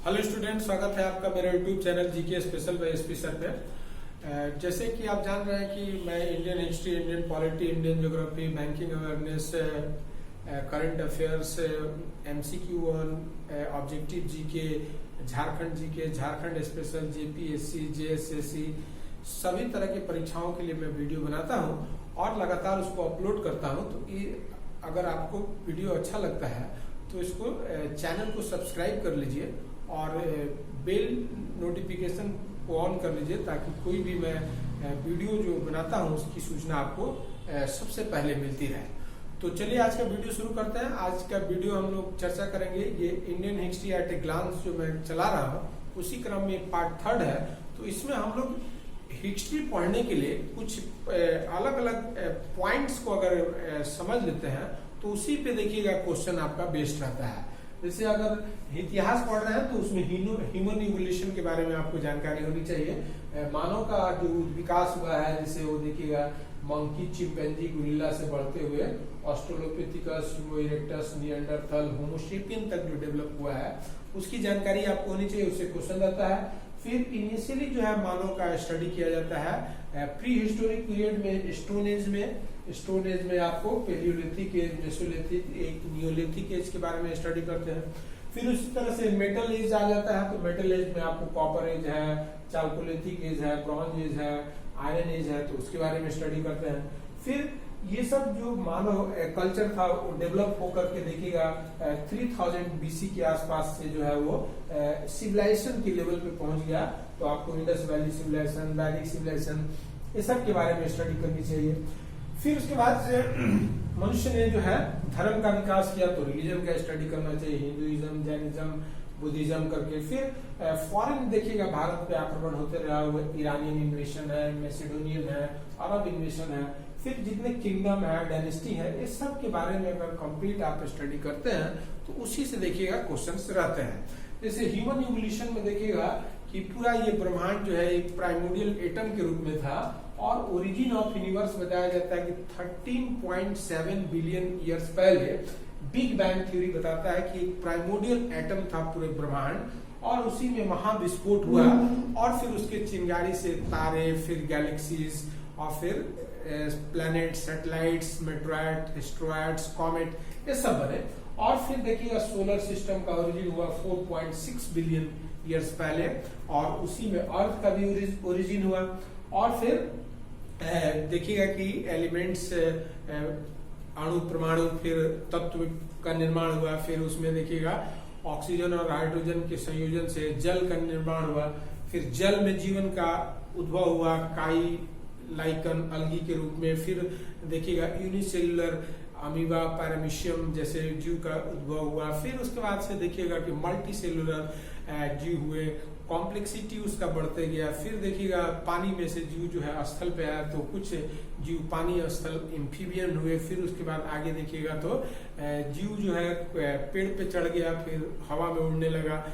Hello student, स्वागत है आपका मेरे YouTube channel GK special bye SP sir पे। जैसे कि आप जान रहे हैं कि मैं Indian history, Indian polity, Indian geography, banking awareness, current affairs, MCQ on objective GK, Jharkhand GK, Jharkhand special, JPSC, JSSC, सभी तरह की परीक्षाओं के लिए मैं वीडियो बनाता हूं और लगातार उसको अपलोड करता हूं। तो ये अगर आपको वीडियो अच्छा लगता है तो इसको चैनल को सब्सक्राइब कर लीजिए और बेल नोटिफिकेशन को ऑन कर लीजिए ताकि कोई भी मैं वीडियो जो बनाता हूं उसकी सूचना आपको सबसे पहले मिलती रहे। तो चलिए आज का वीडियो शुरू करते हैं। आज का वीडियो हम लोग चर्चा करेंगे ये Indian history at a glance जो मैं चला रहा हूँ उसी क्रम में पार्ट 3 है। तो इसमें हम लोग हिस्ट्री पढ़ने के लिए कुछ अलग अलग पॉइंट्स को अगर समझ लेते हैं तो उसी पे देखिएगा क्वेश्चन आपका बेस्ड रहता है। जैसे अगर इतिहास पढ़ रहे हैं तो उसमें ह्यूमन इवोल्यूशन के बारे में आपको जानकारी होनी चाहिए। मानव का जो विकास हुआ है, जैसे वो देखिएगा मंकी, चिंपैंजी, गोरिल्ला से बढ़ते हुए ऑस्ट्रेलोपिथेकस, होमो इरेक्टस, निएंडरथल, होमो सेपियन तक जो डेवलप हुआ है उसकी जानकारी आपको होनी चाहिए। उससे क्वेश्चन रहता है। फिर इनिशियली जो है मानव का स्टडी किया जाता है प्री हिस्टोरिक पीरियड में, स्टोन एज में आपको पेलियोलिथिक एज, मेसोलिथिक, एक नियोलिथिक एज के बारे में स्टडी करते हैं। फिर उसी तरह से मेटल एज आ जाता है। तो मेटल एज में आपको कॉपर एज है, चाल्कोलिथिक एज है, ब्रॉन्ज एज है, आयरन एज है, तो उसके बारे में स्टडी करते हैं। फिर ये सब जो मानव कल्चर था वो डेवलप होकर के देखिएगा 3000 बीसी के आसपास से जो है वो सिविलाइजेशन के लेवल पे पहुंच गया। तो आपको इंडस वैली सिविलाइजेशन, वैदिक सिविलाइजेशन, ये सब के बारे में स्टडी करनी चाहिए। फिर उसके बाद से मनुष्य ने जो है धर्म का विकास किया तो रिलीजन का स्टडी करना चाहिए, हिंदुइज्म, जैनिज्म, बुद्धिज्म करके। फिर फॉरेन देखिएगा भारत पे आक्रमण होते रहा हुआ, ईरानियन इन्वेशन है, मैसेडोनियन है, अरब इन्वेशन है। फिर जितने किंगडम है, डायनेस्टी है, इस सब के बारे में अगर कंप्लीट आप स्टडी करते हैं तो उसी से देखिएगा क्वेश्चंस रहते हैं। जैसे ह्यूमन इवोल्यूशन में देखिएगा कि पूरा ये ब्रह्मांड जो है एक प्राइमोडियल एटम के रूप में था और ओरिजिन ऑफ यूनिवर्स बताया जाता है कि 13.7 बिलियन ईयर्स पहले बिग बैंग थ्योरी बताता है कि एक प्राइमोडियल एटम था पूरे ब्रह्मांड और उसी में महाविस्फोट हुआ और फिर उसके चिंगारी से तारे, फिर गैलेक्सीज और फिर planet, satellites, meteoroid, asteroids, comet, ये सब बने। और फिर देखिएगा सोलर सिस्टम का ओरिजिन हुआ 4.6 बिलियन ईयर्स पहले और उसी में अर्थ का भी ओरिजिन हुआ। और फिर देखिएगा कि एलिमेंट्स, अणु, परमाणु, फिर तत्व का निर्माण हुआ। फिर उसमें देखिएगा ऑक्सीजन और हाइड्रोजन के संयोजन से जल का निर्माण हुआ। फिर जल में जीवन का उद्भव हुआ, काई, लाइकन, अलगी के रूप में। फिर देखिएगा यूनिसेल्युलर अमीबा, पैरामीशियम जैसे जीव का उद्भव हुआ। फिर उसके बाद से देखिएगा कि मल्टी सेलुलर जीव हुए, कॉम्प्लेक्सिटी उसका बढ़ते गया। फिर देखिएगा पानी में से जीव जो है स्थल पे आया तो कुछ जीव पानी स्थल एम्फीबियन हुए। फिर उसके बाद आगे देखिएगा तो जीव जो है पेड़ पे चढ़ गया, फिर हवा में उड़ने लगा।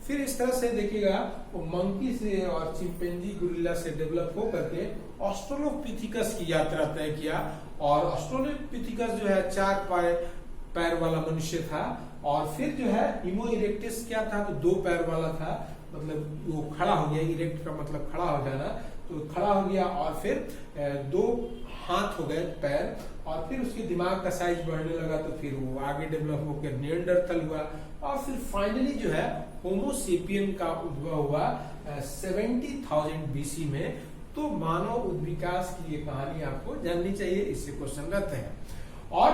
फिर इस तरह से देखिएगा वो मंकी से और चिंपैंजी, गोरिल्ला से डेवलप हो करके ऑस्ट्रेलोपिथेकस की यात्रा तय किया। और ऑस्ट्रेलोपिथेकस जो है 4 पैर वाला मनुष्य था। और फिर जो है होमो इरेक्टस क्या था, तो 2 पैर वाला था, मतलब वो खड़ा हो गया। इरेक्ट का मतलब खड़ा हो जाना, तो खड़ा हो गया और फिर 2 हाथ हो गए, पैर। और फिर उसके दिमाग का साइज बढ़ने लगा तो फिर वो आगे डेवलप होकर निएंडरथल हुआ। और फिर फाइनली जो है होमो सेपियन का उद्भव हुआ 70,000 बीसी में। तो मानव विकास की ये कहानी आपको जाननी चाहिए, इससे क्वेश्चन रहते हैं। और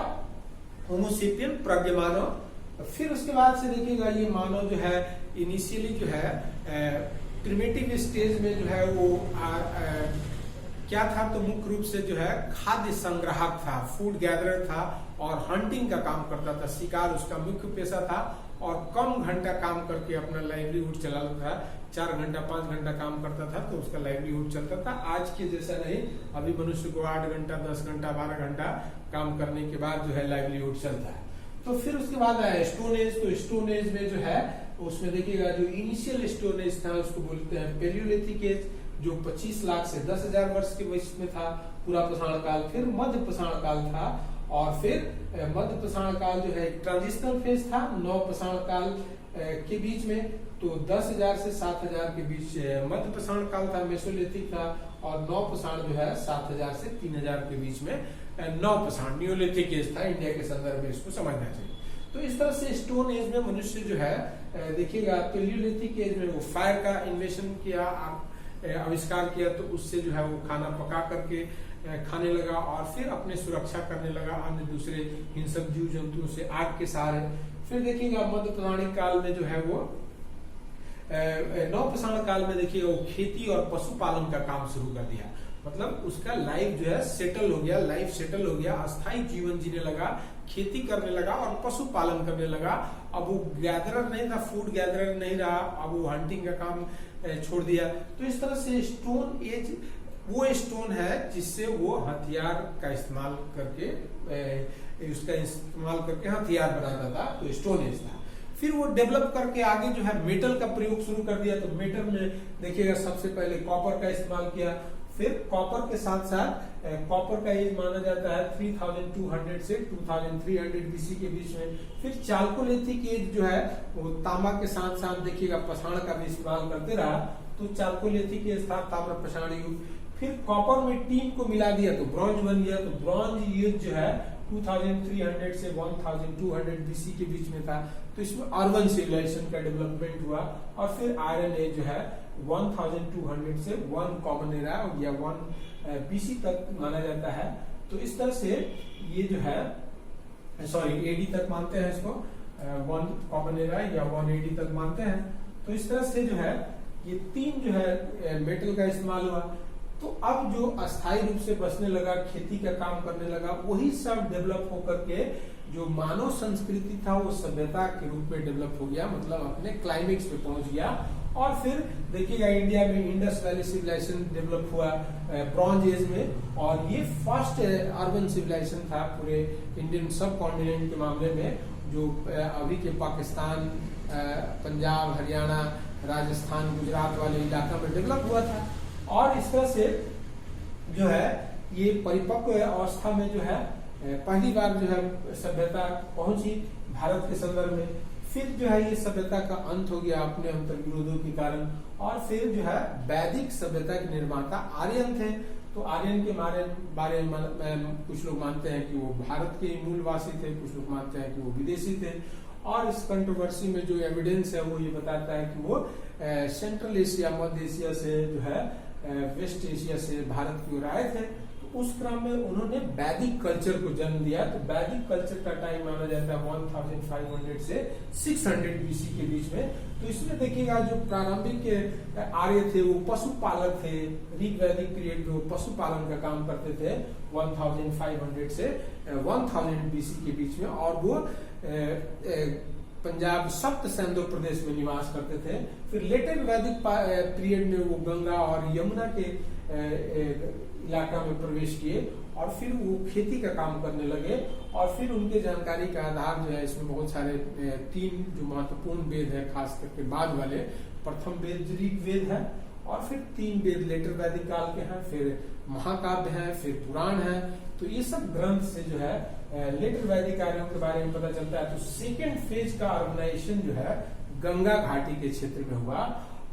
होमो सेपियन प्रज्ञ मानव। फिर उसके बाद से देखिएगा ये मानव जो है इनिशियली जो है प्रिमिटिव स्टेज में जो है वो क्या था, तो मुख्य रूप से जो है खाद्य संग्राहक था, फूड गैदरर था और हंटिंग का काम करता था। शिकार उसका मुख्य पेशा था और कम घंटा काम करके अपना लाइवलीहुड चलाता था। 4 घंटा 5 घंटा काम करता था तो उसका लाइवलीहुड चलता था। आज के जैसा नहीं, अभी मनुष्य को 8 घंटा, 10 घंटा, 12 घंटा काम करने के बाद जो है लाइवलीहुड चलता है। तो फिर उसके बाद आया स्टोन एज। तो स्टोन एज में जो है उसमें देखिएगा जो इनिशियल स्टोन एज था उसको बोलते हैं पेलियोलिथिक एज, जो 25 लाख से 10,000 वर्ष के वयस में था पूरा पाषाण काल। फिर मध्य पाषाण काल था और फिर मध्य पाषाण काल जो है एक ट्रांजिशनल फेज था नव पाषाण काल के बीच में। तो 10,000 से 7,000 के बीच मध्य पाषाण काल था, मेसोलिथिक था, और नव पाषाण जो है 7,000 से 3,000 के बीच में नव पाषाण न्यूलिथिक एज था। इंडिया के संदर्भ में इसको समझना चाहिए। तो इस तरह से स्टोन एज में मनुष्य जो है देखिएगा पेलियोलिथिक एज में वो फायर का इन्वेशन किया, आविष्कार किया, तो उससे जो है वो खाना पका करके खाने लगा और फिर अपने सुरक्षा करने लगा अन्य दूसरे हिंसक जीव जंतुओं से आग के सहारे। फिर देखिएगा मध्य पौराणिक काल में जो है वो नव पाषाण काल में देखिएगा वो खेती और पशुपालन का काम शुरू कर दिया। मतलब उसका लाइफ जो है सेटल हो गया, लाइफ सेटल हो गया, अस्थायी जीवन जीने लगा, खेती करने लगा और पशुपालन करने लगा। अब वो गैदरर नहीं था, फूड गैदरर नहीं रहा, अब वो हंटिंग का काम छोड़ दिया। तो इस तरह से स्टोन एज वो स्टोन है जिससे वो हथियार का इस्तेमाल करके उसका इस्तेमाल करके हथियार बनाता था, तो स्टोन एज था। फिर वो डेवलप करके आगे जो है मेटल का प्रयोग शुरू कर दिया। तो मेटल में देखिएगा सबसे पहले कॉपर का इस्तेमाल किया। फिर कॉपर के साथ साथ कॉपर का एज माना जाता है 3200 से 2300 बीसी के बीच में। फिर चाल्कोलिथिक एज जो है वो तांबा के साथ साथ देखिएगा पाषाण का भी इस्तेमाल करते रहा, तो चाल्कोलिथिक एज था, ताम्र पाषाण युग। फिर कॉपर में टीन को मिला दिया तो ब्रॉन्ज बन गया। तो ब्रॉन्ज युग जो है 2300 से 1200 बीसी के बीच में था। तो इसमें अर्बन सिविलाइजेशन का डेवलपमेंट हुआ। और फिर आयरन एज जो है 1200 से 1 कॉमन एरा या 1 बीसी तक माना जाता है। तो इस तरह से ये जो है एडी तक मानते हैं इसको, 1 कॉमन एरा या 1 एडी तक मानते हैं। तो इस तरह से जो है ये 3 जो है मेटल का इस्तेमाल हुआ। तो अब जो अस्थायी रूप से बसने लगा, खेती का काम करने लगा, वही सब डेवलप होकर के जो मानव संस्कृति था वो सभ्यता के रूप में डेवलप हो गया, मतलब अपने क्लाइमेक्स पे पहुंच गया। और फिर देखिएगा इंडिया में इंडस वैली सिविलाइजेशन डेवलप हुआ ब्रॉन्ज एज में, और ये फर्स्ट अर्बन सिविलाइजेशन था पूरे इंडियन सब कॉन्टिनेंट के मामले में, जो अभी के पाकिस्तान, पंजाब, हरियाणा, राजस्थान, गुजरात वाले इलाका में डेवलप हुआ था। और इस तरह से जो है ये परिपक्व अवस्था में जो है पहली बार जो है सभ्यता पहुंची भारत के संदर्भ में। फिर जो है ये सभ्यता का अंत हो गया अपने अंतर्विरोधों के कारण। और फिर जो है वैदिक सभ्यता के निर्माता आर्यन थे। तो आर्यन के बारे में कुछ लोग मानते हैं कि वो भारत के मूलवासी थे, कुछ लोग मानते हैं कि वो विदेशी थे। और इस कंट्रोवर्सी में जो एविडेंस है वो ये बताता है कि वो सेंट्रल एशिया, मध्य एशिया से जो है वेस्ट एशिया से भारत की ओर आए थे। तो उस क्रम में उन्होंने वैदिक कल्चर को जन्म दिया। तो वैदिक कल्चर का टाइम माना जाता है 1500 से 600 बीसी के बीच में। तो इसमें देखिएगा जो प्रारंभिक आर्य थे वो पशुपालक थे। ऋग वैदिक पीरियड में वो पशुपालन का काम करते थे 1500 से 1000 बीसी के बीच में। और वो पंजाब सप्त सैंधो प्रदेश में निवास करते थे। फिर लेटर वैदिक पीरियड में वो गंगा और यमुना के इलाका में प्रवेश किए और फिर वो खेती का काम करने लगे। और फिर उनके जानकारी का आधार जो है इसमें बहुत सारे 3 जो महत्वपूर्ण वेद है, खास करके बाद वाले। प्रथम वेद ऋग वेद है, और फिर 3 वेद लेटर वैदिक काल के हैं, फिर महाकाव्य है, फिर पुराण है। तो ये सब ग्रंथ से जो है लेटर वैदिक कार्यों के बारे में पता चलता है। तो सेकेंड फेज का ऑर्गेनाइजेशन जो है गंगा घाटी के क्षेत्र में हुआ,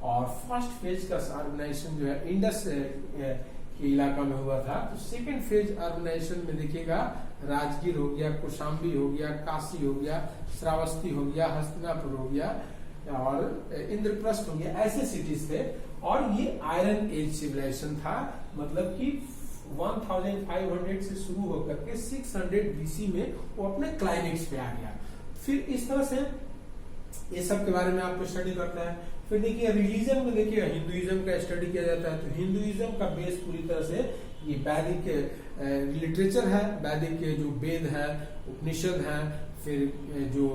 और फर्स्ट फेज का ऑर्गेनाइजेशन जो है इंडस के इलाका में हुआ था। तो सेकेंड फेज ऑर्गेनाइजेशन में देखिएगा राजगीर हो गया, कौशाम्बी हो गया, काशी हो गया, श्रावस्ती हो गया, हस्तिनापुर हो गया और इंद्रप्रस्थ हो गया, ऐसे सिटीज थे। और ये आयरन एज सिविलाइजेशन था, मतलब कि 1500 से शुरू होकर के 600 बीसी में वो अपने क्लाइमेक्स पे आ गया। फिर इस तरह से ये सब के बारे में आपको स्टडी करता है। फिर देखिए रिलीजन में देखिए हिंदुइज्म का स्टडी किया जाता है। तो हिंदुइज्म का बेस पूरी तरह से ये वैदिक लिटरेचर है, वैदिक के जो वेद है, उपनिषद है, फिर जो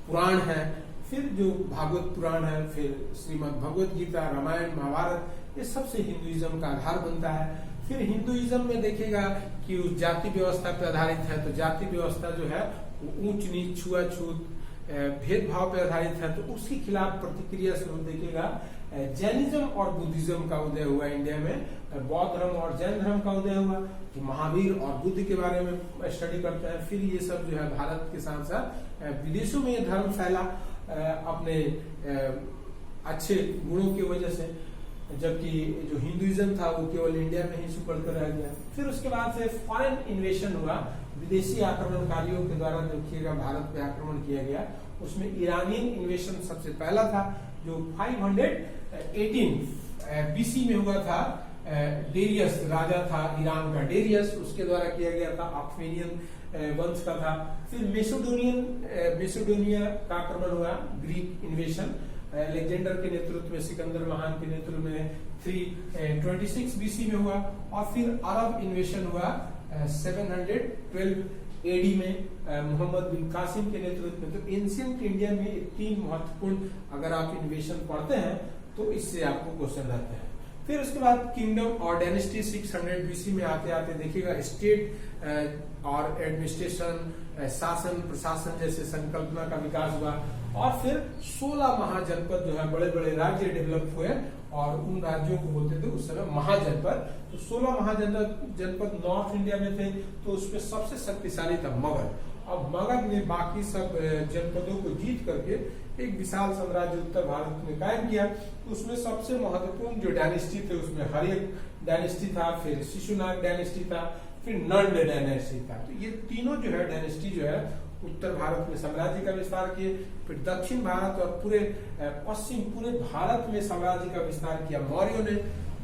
पुराण है, फिर जो भागवत पुराण है, फिर श्रीमद् भगवत गीता, रामायण, महाभारत, ये सबसे हिंदुइज्म का आधार बनता है। फिर हिंदुइज्म में देखिएगा कि उस जाति व्यवस्था पर आधारित है। तो जाति व्यवस्था जो है वो ऊंच नीच, छुआछूत, भेदभाव पर आधारित है, तो उसके खिलाफ प्रतिक्रिया स्वरूप देखिएगा जैनिज्म और बुद्धिज्म का उदय हुआ इंडिया में। बौद्ध धर्म और जैन धर्म का उदय हुआ, कि महावीर और बुद्ध के बारे में स्टडी करते हैं। फिर ये सब जो है भारत के साथ साथ विदेशों में ये धर्म फैला अपने अच्छे गुणों की वजह से, जबकि जो हिंदुइज्म था वो केवल इंडिया में ही सिकुड़ कर रह गया। फिर उसके बाद से फॉरेन इन्वेशन हुआ, विदेशी आक्रमणकारियों के द्वारा देखिएगा भारत पे आक्रमण किया गया। उसमें ईरानियन इन्वेशन सबसे पहला था, जो 518 बीसी में हुआ था। डेरियस राजा था ईरान का, डेरियस, उसके द्वारा किया गया था। आर्मेनियन वंश का था। फिर मेसिडोनिया का आक्रमण हुआ, ग्रीक इन्वेशन, अलेक्जेंडर के नेतृत्व में, सिकंदर महान के नेतृत्व में 326 बीसी में हुआ। और फिर अरब इन्वेशन हुआ 712 एडी में मोहम्मद बिन कासिम के नेतृत्व में। तो एंशिएंट इंडिया में 3 महत्वपूर्ण अगर आप इन्वेशन पढ़ते हैं तो इससे आपको क्वेश्चन रहते हैं। फिर उसके बाद किंगडम और डायनेस्टी 600 बीसी में आते आते देखिएगा स्टेट और एडमिनिस्ट्रेशन, शासन प्रशासन जैसे संकल्पना का विकास हुआ। और फिर 16 महाजनपद जो है, बड़े बड़े राज्य डेवलप हुए, और उन राज्यों को बोलते थे उस समय महाजनपद। तो 16 महाजनपद नॉर्थ इंडिया में थे, तो उसमें सबसे शक्तिशाली था मगध। अब मगध ने बाकी सब जनपदों को जीत करके एक विशाल साम्राज्य उत्तर भारत में कायम किया। तो उसमें सबसे महत्वपूर्ण जो डायनेस्टी थे उसमें हर्यक डायनेस्टी था, फिर शिशुनाग डायनेस्टी था, फिर नंद डायनेस्टी था। तो ये तीनों जो है डायनेस्टी जो है उत्तर भारत में साम्राज्य का विस्तार किए। फिर दक्षिण भारत और पूरे पश्चिम पूरे भारत में साम्राज्य का विस्तार किया मौर्यों ने।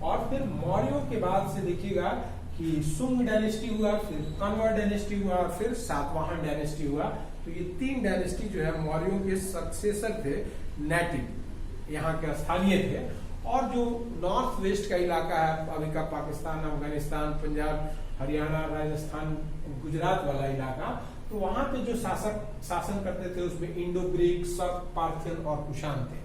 और फिर मौर्यों के बाद से देखिएगा कि सुंग डायनेस्टी हुआ, फिर कन्वा डायनेस्टी हुआ, और फिर सातवाहन डायनेस्टी हुआ। तो ये 3 डायनेस्टी जो है मौर्यों के सक्सेसर थे, नेटिव यहाँ के स्थानीय थे। और जो नॉर्थ वेस्ट का इलाका है, अभी का पाकिस्तान, अफगानिस्तान, पंजाब, हरियाणा, राजस्थान, गुजरात वाला इलाका, तो वहां पे जो शासन करते थे उसमें इंडो ग्रीक, सब, पार्थियन और कुषाण थे।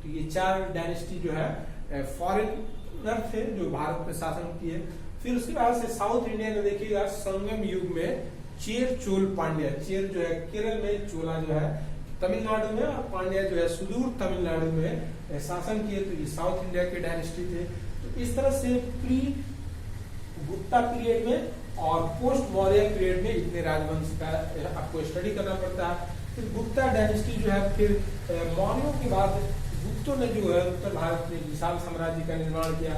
तो ये 4 डायनेस्टी जो है फॉरेनर थे जो भारत में शासन किए। फिर उसके बाद से साउथ इंडिया में देखिएगा संगम युग में चेर, चोल, पांड्या। चेर जो है केरल में, चोला जो है तमिलनाडु में, और पांड्या जो है सुदूर तमिलनाडु में शासन किए। तो ये साउथ इंडिया के डायनेस्टी थे। तो इस तरह से प्री गुप्ता पीरियड में और पोस्ट मौर्य पीरियड में इतने राजवंश का आपको स्टडी करना पड़ता है। फिर गुप्ता डायनेस्टी जो है, फिर मौर्यों के बाद गुप्तों ने जो है उत्तर भारत में विशाल साम्राज्य का निर्माण किया।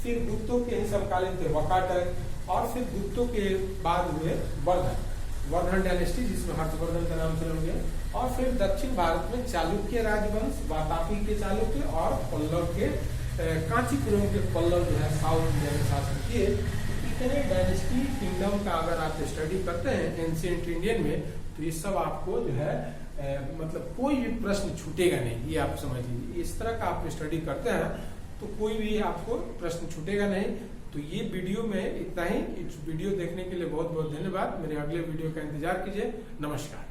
फिर गुप्तों के ही समकालीन थे वकाटक, और फिर गुप्तों के बाद हुए वर्धन डायनेस्टी, जिसमें हर्षवर्धन का नाम चल गया। और फिर दक्षिण भारत में चालुक्य राजवंश, वातापी के चालुक्य, और पल्लव के कांचीपुरम के पल्लव जो है साउथ इंडिया में शासन किए। इतने डायनेस्टी किंगडम का अगर आप स्टडी करते हैं एंशिएंट इंडियन में, तो ये सब आपको जो है मतलब कोई भी प्रश्न छूटेगा नहीं, ये आप समझ लीजिए। इस तरह का आप स्टडी करते हैं तो कोई भी आपको प्रश्न छूटेगा नहीं। तो ये वीडियो में इतना ही। इस वीडियो देखने के लिए बहुत बहुत धन्यवाद। मेरे अगले वीडियो का इंतजार कीजिए। नमस्कार।